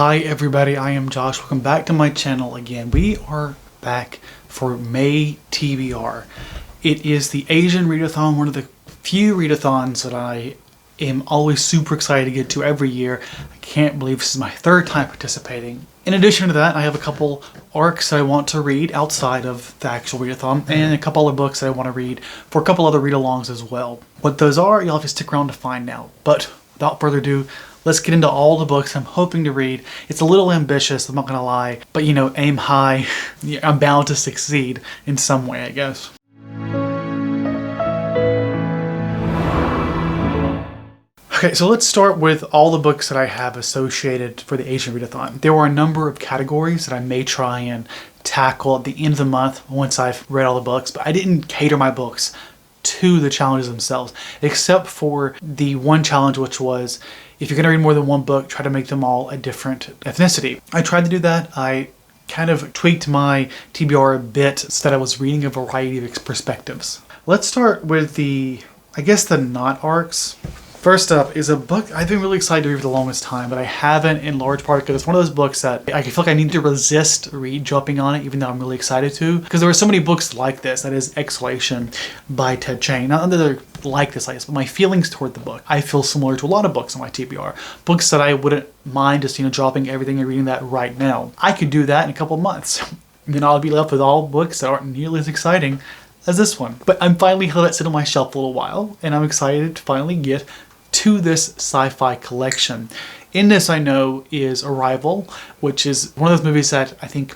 Hi everybody, I am Josh. Welcome back to my channel again. We are back for May TBR. It is the Asian Readathon, one of the few readathons that I am always super excited to get to every year. I can't believe this is my third time participating. In addition to that, I have a couple arcs that I want to read outside of the actual readathon, and a couple other books that I want to read for a couple other read-alongs as well. What those are, you'll have to stick around to find out. But without further ado, let's get into all the books I'm hoping to read. It's a little ambitious, I'm not gonna lie, but you know, aim high. I'm bound to succeed in some way, I guess. Okay, so let's start with all the books that I have associated for the Asian Readathon. There were a number of categories that I may try and tackle at the end of the month once I've read all the books, but I didn't cater my books to the challenges themselves, except for the one challenge, which was if you're going to read more than one book, try to make them all a different ethnicity. I tried to do that. I kind of tweaked my TBR a bit so that I was reading a variety of perspectives. Let's start with the not arcs. First up is a book I've been really excited to read for the longest time, but I haven't, in large part because it's one of those books that I feel like I need to resist jumping on it, even though I'm really excited to. Because there are so many books like this, that is Exhalation by Ted Chiang. Not that they're like this, but my feelings toward the book, I feel similar to a lot of books on my TBR. Books that I wouldn't mind just, dropping everything and reading that right now. I could do that in a couple of months. And then I'll be left with all books that aren't nearly as exciting as this one. But I'm finally let it sit on my shelf a little while, and I'm excited to finally get to this sci-fi collection. In this, I know, is Arrival, which is one of those movies that I think,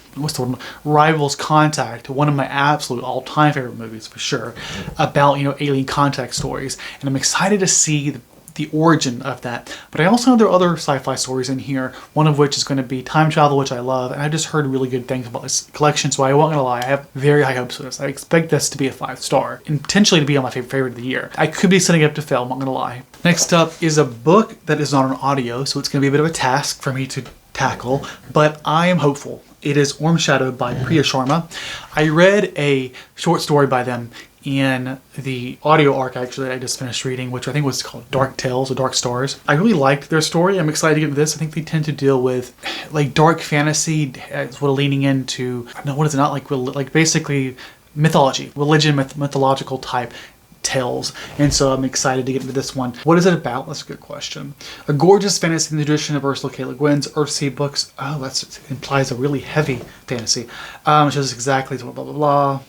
rivals Contact, one of my absolute all-time favorite movies for sure, about, alien contact stories. And I'm excited to see the origin of that. But I also know there are other sci-fi stories in here, one of which is going to be time travel, which I love, and I just heard really good things about this collection, so I won't gonna lie, I have very high hopes for this. I expect this to be a 5-star, and potentially to be on my favorite of the year. I could be setting it up to fail, I'm not gonna lie. Next up is a book that is not an audio, so it's gonna be a bit of a task for me to tackle, but I am hopeful. It is Orm Shadow by Priya Sharma. I read a short story by them in the audio arc actually that I just finished reading, which I think was called Dark Tales or Dark Stars. I really liked their story. I'm excited to get into this. I think they tend to deal with like dark fantasy, as well leaning into, what is it, not like basically mythology, religion, mythological type tales, and so I'm excited to get into this one. What is it about? That's a good question. A gorgeous fantasy in the tradition of Ursula K. Le Guin's Earthsea books. Oh, that implies a really heavy fantasy. Which is exactly blah, blah, blah, blah.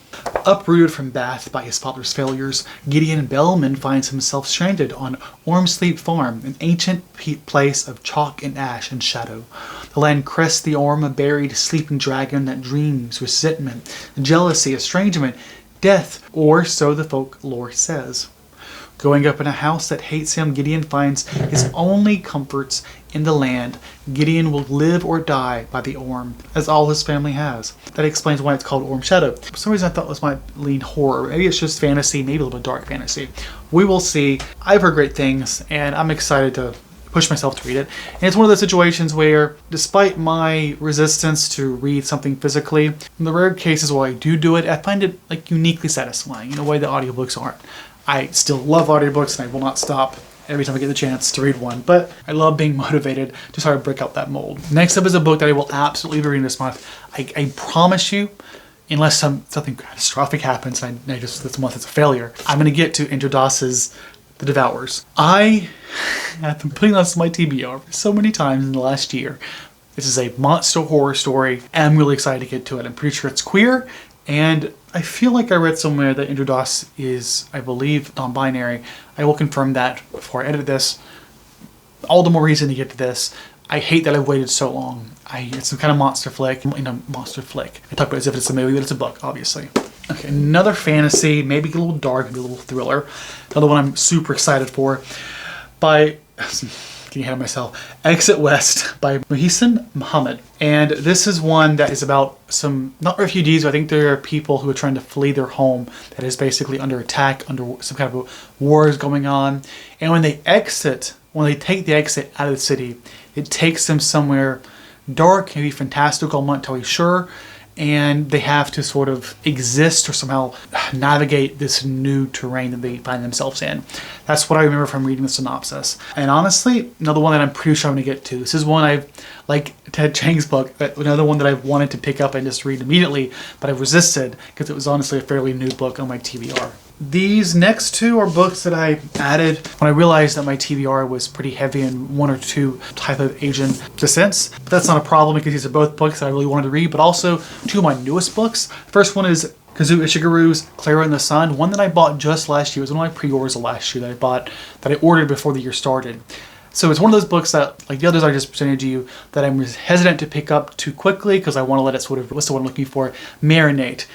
Uprooted from Bath by his father's failures, Gideon Bellman finds himself stranded on Ormsleep Farm, an ancient place of chalk and ash and shadow. The land crests the Orm, a buried sleeping dragon that dreams resentment, jealousy, estrangement, death, or so the folklore says. Growing up in a house that hates him, Gideon finds his only comforts in the land. Gideon will live or die by the Orm, as all his family has. That explains why it's called Orm Shadow. For some reason I thought this might lean horror. Maybe it's just fantasy, maybe a little bit dark fantasy. We will see. I've heard great things, and I'm excited to push myself to read it. And it's one of those situations where, despite my resistance to read something physically, in the rare cases where I do it, I find it uniquely satisfying in a way that audiobooks aren't. I still love audiobooks, and I will not stop every time I get the chance to read one, but I love being motivated to try to break out that mold. Next up is a book that I will absolutely be reading this month. I promise you, unless something catastrophic happens and I just this month is a failure, I'm going to get to Indra Das's The Devourers. I have been putting this on my TBR so many times in the last year. This is a monster horror story, and I'm really excited to get to it. I'm pretty sure it's queer, and I feel like I read somewhere that Indra Das is, I believe, non-binary. I will confirm that before I edit this. All the more reason to get to this. I hate that I've waited so long. It's some kind of monster flick. Monster flick. I talk about it as if it's a movie, but it's a book, obviously. Okay, another fantasy, maybe a little dark, maybe a little thriller. Another one I'm super excited for by, getting ahead of myself, Exit West by Mohsin Mohammed. And this is one that is about some, not refugees, but I think there are people who are trying to flee their home that is basically under attack, under some kind of war is going on. And when they take the exit out of the city, it takes them somewhere dark, maybe fantastical, I'm not totally sure. and they have to sort of exist or somehow navigate this new terrain that they find themselves in. That's what I remember from reading the synopsis. And honestly, another one that I'm pretty sure I'm going to get to. This is one I've, like Ted Chiang's book, another one that I've wanted to pick up and just read immediately, but I've resisted because it was honestly a fairly new book on my TBR. These next two are books that I added when I realized that my TBR was pretty heavy in one or two type of Asian descents. But that's not a problem because these are both books that I really wanted to read, but also two of my newest books. The first one is Kazuo Ishiguro's Clara and the Sun, one that I bought just last year. It was one of my pre-orders of last year that I ordered before the year started. So it's one of those books that, like the others I just presented to you, that I'm hesitant to pick up too quickly because I want to let it sort of, what's the word I'm looking for, marinate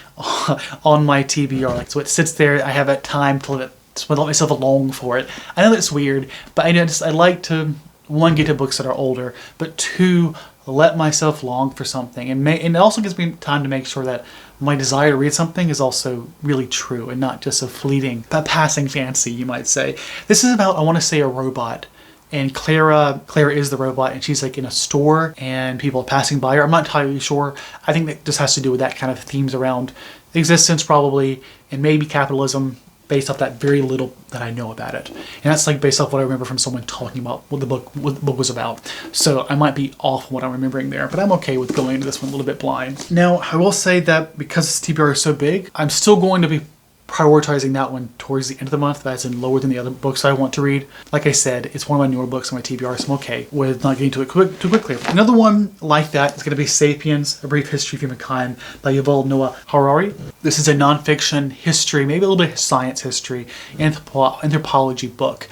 on my TBR. Like, so it sits there, I have that time to let myself along for it. I know that's weird, but I like to, one, get to books that are older, but two, let myself long for something. And it also gives me time to make sure that my desire to read something is also really true and not just a fleeting, passing fancy, you might say. This is about, I want to say, a robot. And Clara is the robot, and she's like in a store and people are passing by her. I'm not entirely sure. I think that just has to do with that kind of themes around existence probably, and maybe capitalism, based off that very little that I know about it. And that's like based off what I remember from someone talking about what the book was about. So I might be off what I'm remembering there, but I'm okay with going into this one a little bit blind. Now, I will say that because this TBR is so big, I'm still going to be prioritizing that one towards the end of the month, that's in lower than the other books I want to read. Like I said, it's one of my newer books on my TBR, so I'm okay with not getting to it too quickly. Another one like that is going to be Sapiens, A Brief History of Humankind by Yuval Noah Harari. This is a nonfiction history, maybe a little bit of science history, anthropology book.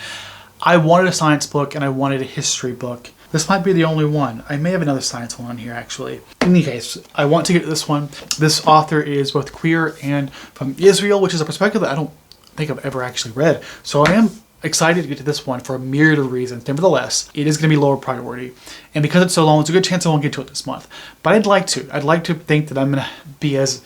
I wanted a science book and I wanted a history book. This might be the only one. I may have another science one on here, actually. In any case, I want to get to this one. This author is both queer and from Israel, which is a perspective that I don't think I've ever actually read. So I am excited to get to this one for a myriad of reasons. Nevertheless, it is going to be lower priority. And because it's so long, it's a good chance I won't get to it this month. But I'd like to think that I'm going to be as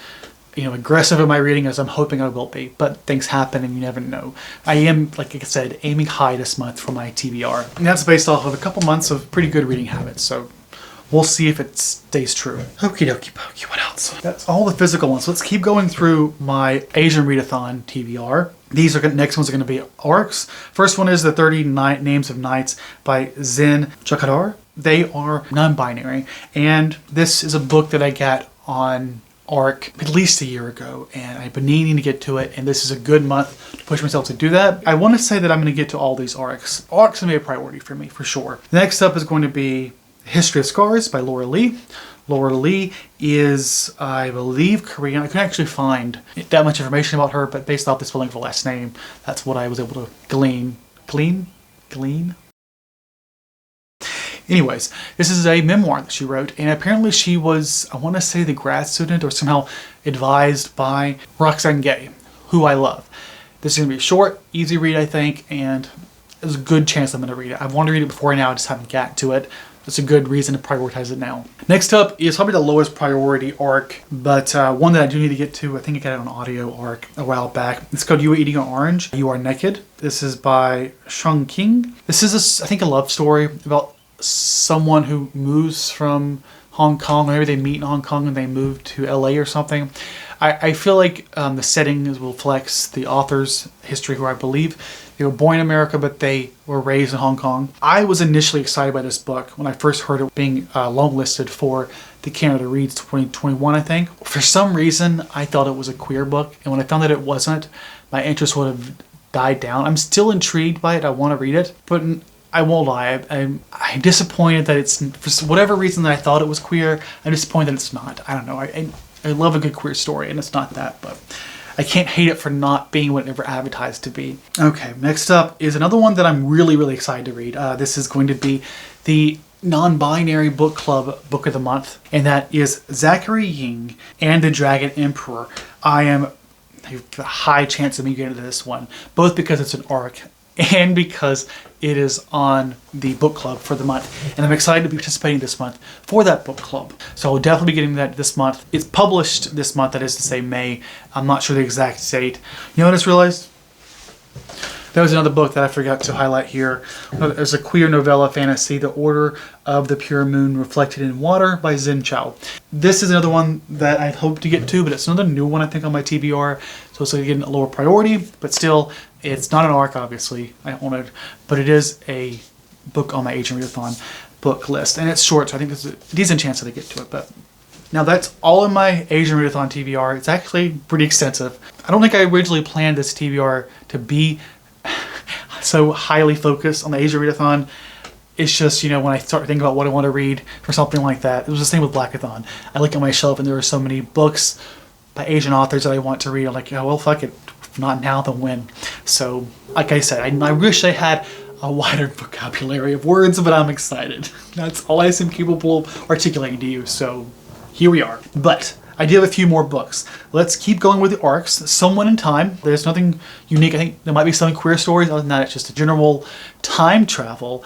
aggressive in my reading as I'm hoping I will be, but things happen and you never know. I am, like I said, aiming high this month for my TBR. And that's based off of a couple months of pretty good reading habits, so we'll see if it stays true. Okie dokie pokey, what else? That's all the physical ones. So let's keep going through my Asian Readathon TBR. These next ones are going to be arcs. First one is the 30 Names of Knights by Zen Chakadar. They are non-binary, and this is a book that I got on arc at least a year ago, and I've been needing to get to it, and this is a good month to push myself to do that. I want to say that I'm going to get to all these arcs. Arcs are going to be a priority for me, for sure. Next up is going to be History of Scars by Laura Lee. Laura Lee is, I believe, Korean. I couldn't actually find that much information about her, but based off the spelling of her last name, that's what I was able to glean. Anyways, this is a memoir that she wrote, and apparently she was, I want to say, the grad student or somehow advised by Roxane Gay, who I love. This is going to be a short, easy read, I think, and there's a good chance I'm going to read it. I've wanted to read it before now, I just haven't gotten to it. That's a good reason to prioritize it now. Next up is probably the lowest priority arc, but one that I do need to get to. I think I got it on audio arc a while back. It's called You Are Eating an Orange, You Are Naked. This is by Shung King. This is, I think, a love story about someone who moves from Hong Kong, or maybe they meet in Hong Kong and they move to LA or something. I feel like the setting reflects the author's history, who I believe they were born in America, but they were raised in Hong Kong. I was initially excited by this book when I first heard it being longlisted for the Canada Reads 2021, I think. For some reason, I thought it was a queer book, and when I found that it wasn't, my interest would have died down. I'm still intrigued by it. I want to read it, but I won't lie, I'm disappointed that it's, for whatever reason that I thought it was queer, I'm disappointed that it's not. I don't know, I love a good queer story, and it's not that, but I can't hate it for not being what it ever advertised to be. Okay, next up is another one that I'm really, really excited to read. This is going to be the non-binary book club book of the month, and that is Zachary Ying and the Dragon Emperor. I have a high chance of me getting to this one, both because it's an arc and because it is on the book club for the month. And I'm excited to be participating this month for that book club. So I'll definitely be getting that this month. It's published this month, that is to say May. I'm not sure the exact date. You know what I just realized? That was another book that I forgot to highlight here. There's a queer novella fantasy, The Order of the Pure Moon Reflected in Water by Zhen Chao. This is another one that I hope to get to, but it's another new one I think on my TBR, so it's getting a lower priority, but still, it's not an ARC obviously, I own it, but it is a book on my Asian Readathon book list, and it's short, so I think there's a decent chance that I get to it. But now that's all in my Asian Readathon TBR. It's actually pretty extensive. I don't think I originally planned this TBR to be so highly focused on the Asian Readathon. It's just, you know, when I start thinking about what I want to read for something like that, it was the same with Blackathon. I look at my shelf and there are so many books by Asian authors that I want to read. I'm like, oh, well, fuck it. If not now, then when? So, like I said, I wish I had a wider vocabulary of words, but I'm excited. That's all I seem capable of articulating to you, so here we are. But I do have a few more books. Let's keep going with the ARCs. Someone in Time. There's nothing unique. I think there might be some queer stories. Other than that, it's just a general time travel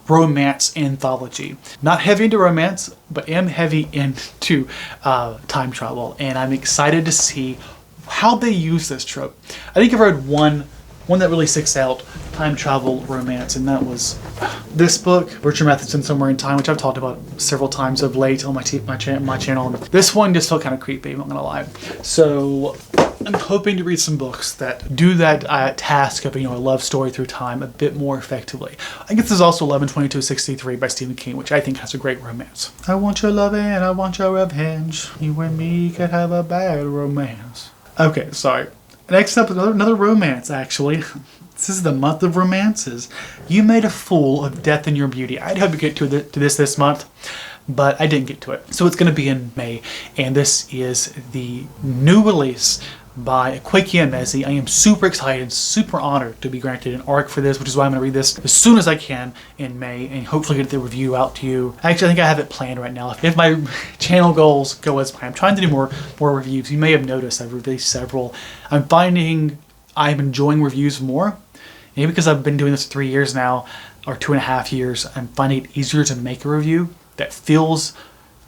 romance anthology. Not heavy into romance, but am heavy into time travel. And I'm excited to see how they use this trope. I think I've read one that really sticks out, time travel romance, and that was this book, Virtue Methods in Somewhere in Time, which I've talked about several times of late on my channel. This one just felt kind of creepy, I'm not gonna lie. So I'm hoping to read some books that do that task of, you know, a love story through time a bit more effectively. I guess there's also 11/22/63 by Stephen King, which I think has a great romance. I want your love and I want your revenge. You and me could have a bad romance. Okay, sorry. Next up, another romance, actually. This is the month of romances. You Made a Fool of Death in Your Beauty. I'd hope to get to this month, but I didn't get to it. So it's going to be in May, and this is the new release by Akwaeke Emezi. I am super excited, super honored to be granted an ARC for this, which is why I'm going to read this as soon as I can in May and hopefully get the review out to you. Actually, I think I have it planned right now. If my channel goals go as planned, I'm trying to do more reviews. You may have noticed I've released several. I'm finding I'm enjoying reviews more. Maybe because I've been doing this for 3 years now, or 2.5 years, I'm finding it easier to make a review that feels,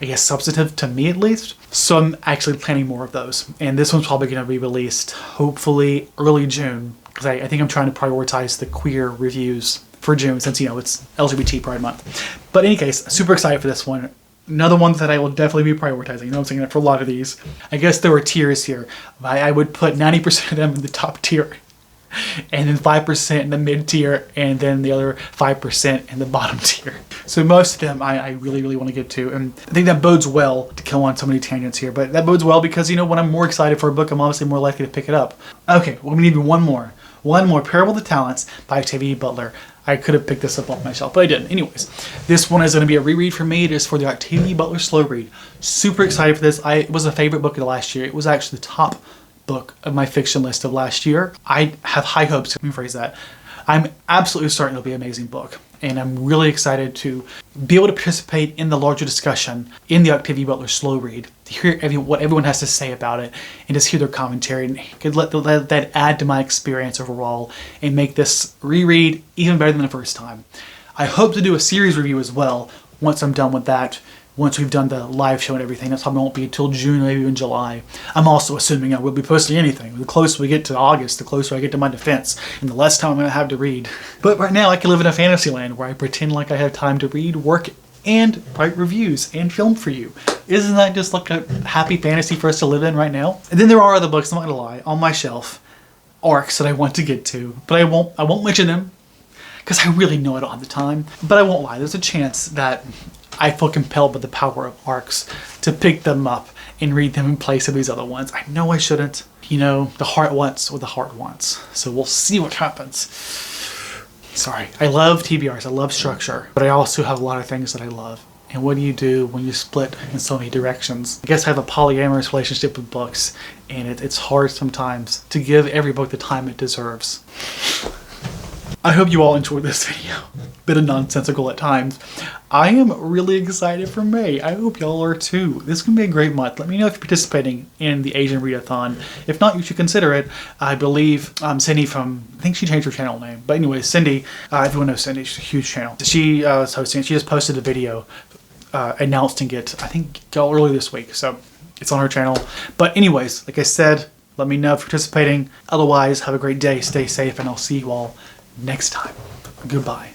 I guess, substantive to me at least. So I'm actually planning more of those. And this one's probably going to be released hopefully early June, because I think I'm trying to prioritize the queer reviews for June since, you know, it's LGBT Pride Month. But in any case, super excited for this one. Another one that I will definitely be prioritizing. You know, I'm saying that for a lot of these. I guess there were tiers here. I would put 90% of them in the top tier, and then 5% in the mid tier, and then the other 5% in the bottom tier. So most of them I really want to get to, and I think that bodes well to go on so many tangents here, but that bodes well because, you know, when I'm more excited for a book, I'm obviously more likely to pick it up. Okay, well, we need one more, Parable of the Talents by Octavia Butler. I could have picked this up off my shelf, but I didn't. Anyways, this one is going to be a reread for me. It is for the Octavia Butler slow read. Super excited for this. It was a favorite book of the last year. It was actually the top book of my fiction list of last year. I have high hopes. Let me phrase that. I'm absolutely certain it'll be an amazing book, and I'm really excited to be able to participate in the larger discussion in the Octavia Butler slow read, to hear what everyone has to say about it, and just hear their commentary, and could let that add to my experience overall and make this reread even better than the first time. I hope to do a series review as well once I'm done with that. Once we've done the live show and everything, that's probably won't be until June, maybe even July. I'm also assuming I will be posting anything. The closer we get to August, the closer I get to my defense, and the less time I'm going to have to read. But right now, I can live in a fantasy land where I pretend like I have time to read, work, and write reviews and film for you. Isn't that just like a happy fantasy for us to live in right now? And then there are other books, I'm not going to lie, on my shelf, ARCs that I want to get to, but I won't mention them because I really know I don't have the time. But I won't lie, there's a chance that I feel compelled by the power of ARCs to pick them up and read them in place of these other ones. I know I shouldn't. You know, the heart wants what the heart wants. So we'll see what happens. Sorry. I love TBRs. I love structure. But I also have a lot of things that I love. And what do you do when you split in so many directions? I guess I have a polyamorous relationship with books, and it's hard sometimes to give every book the time it deserves. I hope you all enjoyed this video. Bit of nonsensical at times. I am really excited for May. I hope y'all are too. This is going to be a great month. Let me know if you're participating in the Asian Readathon. If not, you should consider it. I believe Cindy from, I think she changed her channel name. But anyway, Cindy, everyone knows Cindy, she's a huge channel. She was hosting it. She just posted a video announcing it, I think, earlier this week. So it's on her channel. But anyways, like I said, Let me know if you're participating. Otherwise, have a great day, stay safe, and I'll see you all next time. Goodbye.